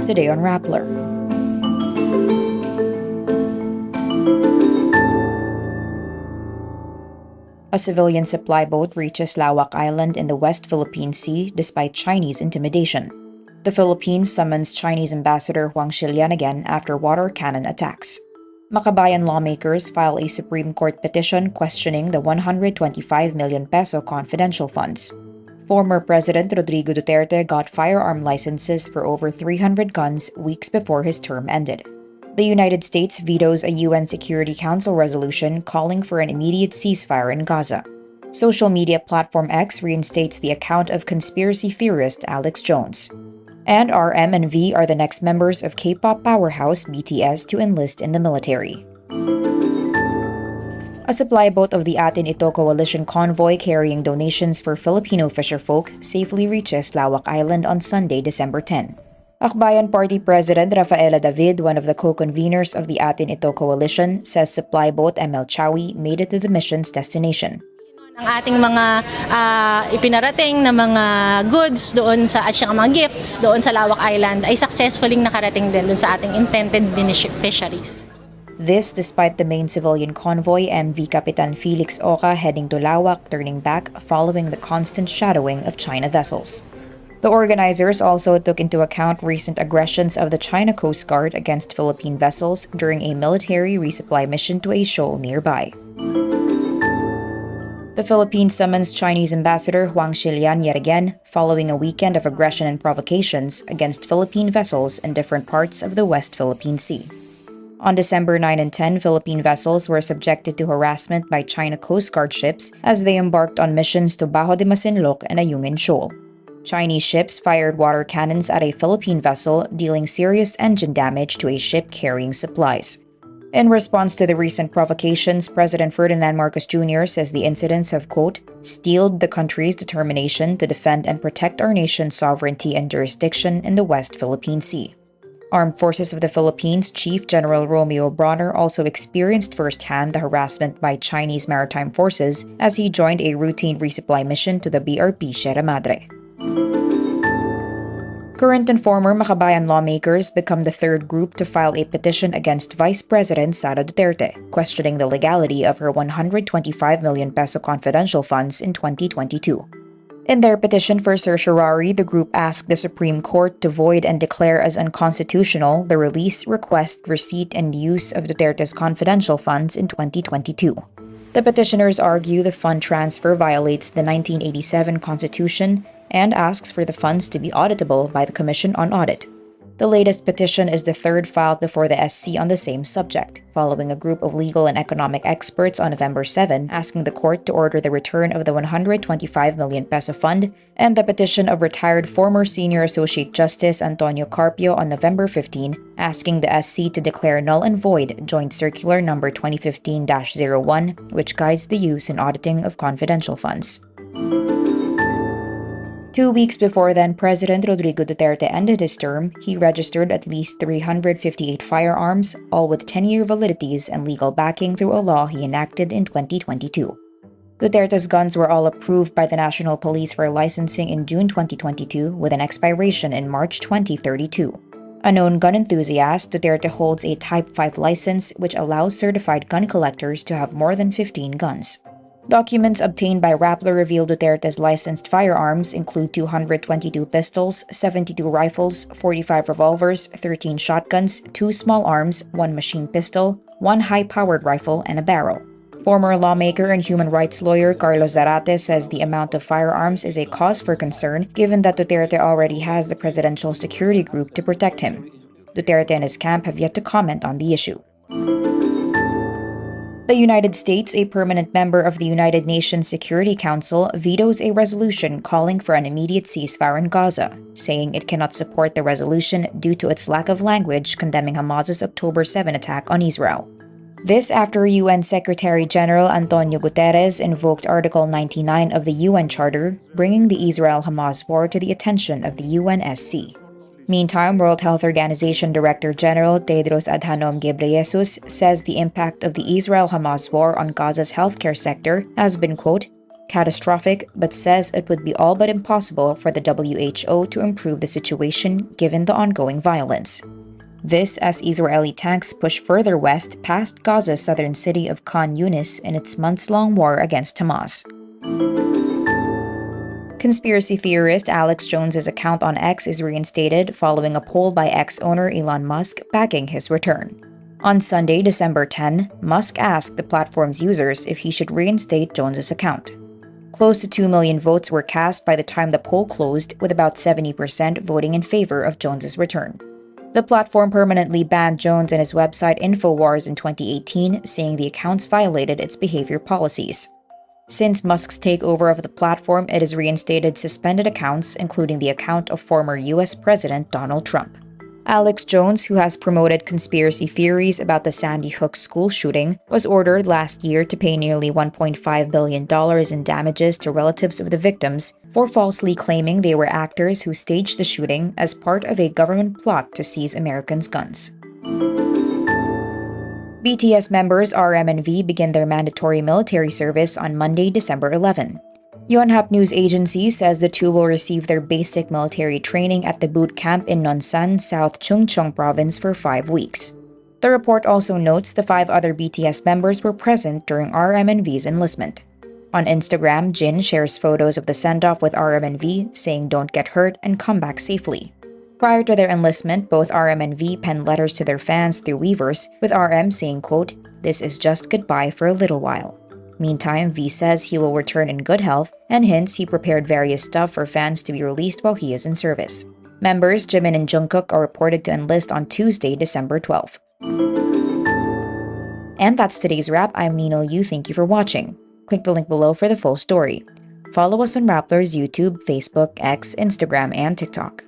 Today on Rappler. A civilian supply boat reaches Lawak Island in the West Philippine Sea despite Chinese intimidation. The Philippines summons Chinese Ambassador Huang Xilian again after water cannon attacks. Makabayan lawmakers file a Supreme Court petition questioning the 125 million peso confidential funds. Former President Rodrigo Duterte got firearm licenses for over 300 guns weeks before his term ended. The United States vetoes a UN Security Council resolution calling for an immediate ceasefire in Gaza. Social media platform X reinstates the account of conspiracy theorist Alex Jones. And RM and V are the next members of K-pop powerhouse BTS to enlist in the military. A supply boat of the Atin Ito coalition convoy carrying donations for Filipino fisherfolk safely reaches Lawak Island on Sunday, December 10. Akbayan Party President Rafaela David, one of the co-conveners of the Atin Ito coalition, says supply boat ML Chawi made it to the mission's destination. Ang ating mga ipinarating na mga goods doon at saka mga gifts doon sa Lawak Island ay successfully nakarating din doon sa ating intended fisheries. This despite the main civilian convoy MV Kapitan Felix Oca heading to Lawak, turning back following the constant shadowing of China vessels. The organizers also took into account recent aggressions of the China Coast Guard against Philippine vessels during a military resupply mission to a shoal nearby. The Philippines summons Chinese Ambassador Huang Xilian yet again, following a weekend of aggression and provocations against Philippine vessels in different parts of the West Philippine Sea. On December 9 and 10, Philippine vessels were subjected to harassment by China Coast Guard ships as they embarked on missions to Bajo de Masinloc and Ayungin Shoal. Chinese ships fired water cannons at a Philippine vessel, dealing serious engine damage to a ship carrying supplies. In response to the recent provocations, President Ferdinand Marcos Jr. says the incidents have, quote, steeled the country's determination to defend and protect our nation's sovereignty and jurisdiction in the West Philippine Sea. Armed Forces of the Philippines Chief General Romeo Bronner also experienced firsthand the harassment by Chinese maritime forces as he joined a routine resupply mission to the BRP Sierra Madre. Current and former Makabayan lawmakers become the third group to file a petition against Vice President Sara Duterte, questioning the legality of her 125 million peso confidential funds in 2022. In their petition for certiorari, the group asked the Supreme Court to void and declare as unconstitutional the release, request, receipt, and use of Duterte's confidential funds in 2022. The petitioners argue the fund transfer violates the 1987 Constitution and asks for the funds to be auditable by the Commission on Audit. The latest petition is the third filed before the SC on the same subject, following a group of legal and economic experts on November 7 asking the court to order the return of the 125 million peso fund, and the petition of retired former Senior Associate Justice Antonio Carpio on November 15 asking the SC to declare null and void Joint Circular No. 2015-01, which guides the use and auditing of confidential funds. 2 weeks before then President Rodrigo Duterte ended his term, he registered at least 358 firearms, all with 10-year validities and legal backing through a law he enacted in 2022. Duterte's guns were all approved by the National Police for licensing in June 2022 with an expiration in March 2032. A known gun enthusiast, Duterte holds a Type 5 license which allows certified gun collectors to have more than 15 guns. Documents obtained by Rappler reveal Duterte's licensed firearms include 222 pistols, 72 rifles, 45 revolvers, 13 shotguns, 2 small arms, 1 machine pistol, 1 high-powered rifle, and a barrel. Former lawmaker and human rights lawyer Carlos Zarate says the amount of firearms is a cause for concern given that Duterte already has the presidential security group to protect him. Duterte and his camp have yet to comment on the issue. The United States, a permanent member of the United Nations Security Council, vetoes a resolution calling for an immediate ceasefire in Gaza, saying it cannot support the resolution due to its lack of language condemning Hamas's October 7 attack on Israel. This after UN Secretary-General Antonio Guterres invoked Article 99 of the UN Charter, bringing the Israel-Hamas war to the attention of the UNSC. Meantime, World Health Organization Director General Tedros Adhanom Ghebreyesus says the impact of the Israel-Hamas war on Gaza's healthcare sector has been, quote, catastrophic, but says it would be all but impossible for the WHO to improve the situation given the ongoing violence. This as Israeli tanks push further west past Gaza's southern city of Khan Yunis in its months-long war against Hamas. Conspiracy theorist Alex Jones's account on X is reinstated following a poll by X-owner Elon Musk backing his return. On Sunday, December 10, Musk asked the platform's users if he should reinstate Jones's account. Close to 2 million votes were cast by the time the poll closed, with about 70% voting in favor of Jones's return. The platform permanently banned Jones and his website InfoWars in 2018, saying the accounts violated its behavior policies. Since Musk's takeover of the platform, it has reinstated suspended accounts, including the account of former US President Donald Trump. Alex Jones, who has promoted conspiracy theories about the Sandy Hook school shooting, was ordered last year to pay nearly $1.5 billion in damages to relatives of the victims for falsely claiming they were actors who staged the shooting as part of a government plot to seize Americans' guns. BTS members RM and V begin their mandatory military service on Monday, December 11. Yonhap News Agency says the two will receive their basic military training at the boot camp in Nonsan, South Chungcheong Province for 5 weeks. The report also notes the 5 other BTS members were present during RM and V's enlistment. On Instagram, Jin shares photos of the send-off with RM and V, saying don't get hurt and come back safely. Prior to their enlistment, both RM and V penned letters to their fans through Weverse, with RM saying, quote, "This is just goodbye for a little while." Meantime, V says he will return in good health and hints he prepared various stuff for fans to be released while he is in service. Members Jimin and Jungkook are reported to enlist on Tuesday, December 12th. And that's today's wrap. I'm Nino Yu. Thank you for watching. Click the link below for the full story. Follow us on Rappler's YouTube, Facebook, X, Instagram, and TikTok.